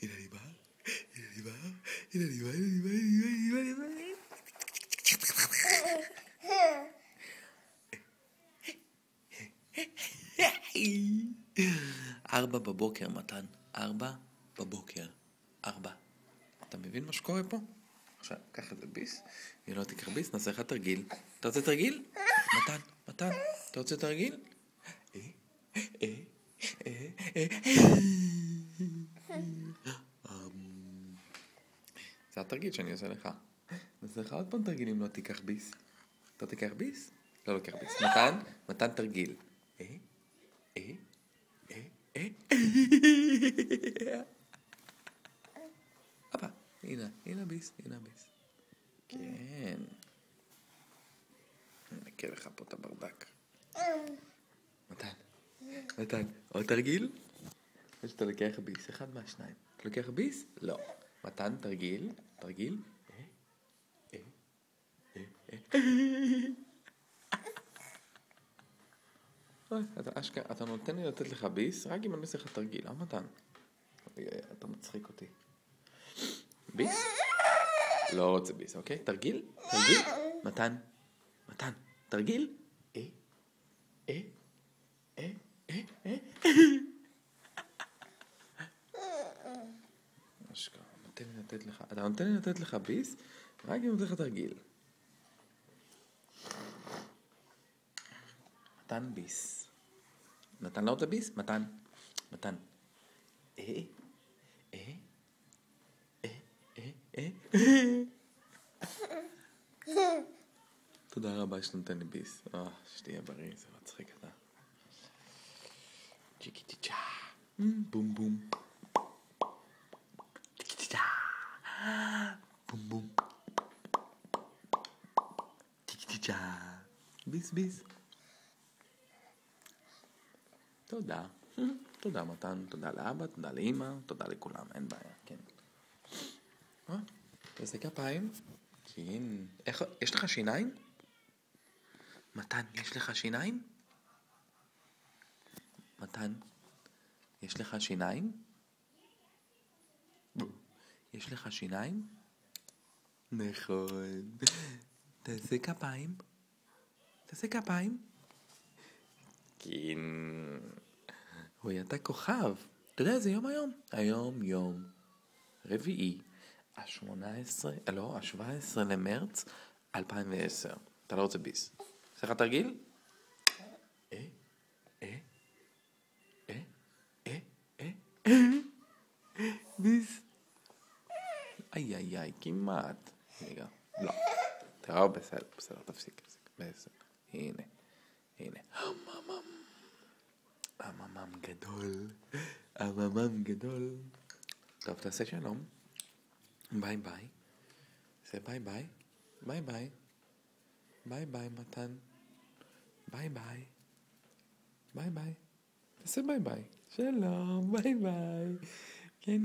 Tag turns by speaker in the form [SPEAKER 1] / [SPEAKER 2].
[SPEAKER 1] הנה אני בא, הנה אני בא, הנה אני בא, הנה אני בא, הנה אני בא, הנה אני בא. 4 בבוקר, מתן. 4 בבוקר. 4. אתה מבין מה שקורה פה? עכשיו, קח את זה ביס. אם לא תיקח ביס, נעשה לך תרגיל. אתה רוצה תרגיל? מתן, אתה רוצה תרגיל? זה התרגיל שאני עושה לך. נעשה לך עוד פעם תרגיל אם לא תיקח ביס. אתה תיקח ביס? לא לוקח ביס. מתן תרגיל. אבא, הנה ביס. כן. אני מכיר לך פה את הברדק. מתן, עוד תרגיל? או שאתה לוקח ביס, אחד מהשניים. אתה לוקח ביס? לא. מתן, תרגיל. אתה נותן לי לתת לך ביס, רק אם אני עושה לך תרגיל, מתן? אתה מצחיק אותי. ביס? לא רוצה ביס, אוקיי? תרגיל? מתן, תרגיל? אתה נותן לי לתת לך ביס, רק אם נותן לך תרגיל. מתן ביס. מתן לא רוצה ביס? מתן. תודה רבה שנותן לי ביס. שתהיה בריא, זה מצחיק אתה. צ'יקי צ'ה. בום בום. צ'יקי צ'ה. בום בום. צ'יקי צ'ה. ביס. תודה מתן, תודה לאבא, תודה לאמא, תודה לכולם, אין בעיה, כן. תעשה כפיים. יש לך שיניים? מתן, יש לך שיניים? מתן, יש לך שיניים? יש לך שיניים? נכון. תעשה כפיים. כן. אוי, אתה כוכב. אתה יודע איזה יום היום? היום יום רביעי, 17 למרץ 2010. אתה לא רוצה ביס. עושה לך תרגיל? ביס. איי, כמעט. רגע, לא. תראו, בסדר, תפסיק. בסדר. הנה. הממם גדול. טוב, תעשה שלום. ביי. זה ביי. ביי, מתן. ביי. תעשה ביי. שלום, ביי. כן.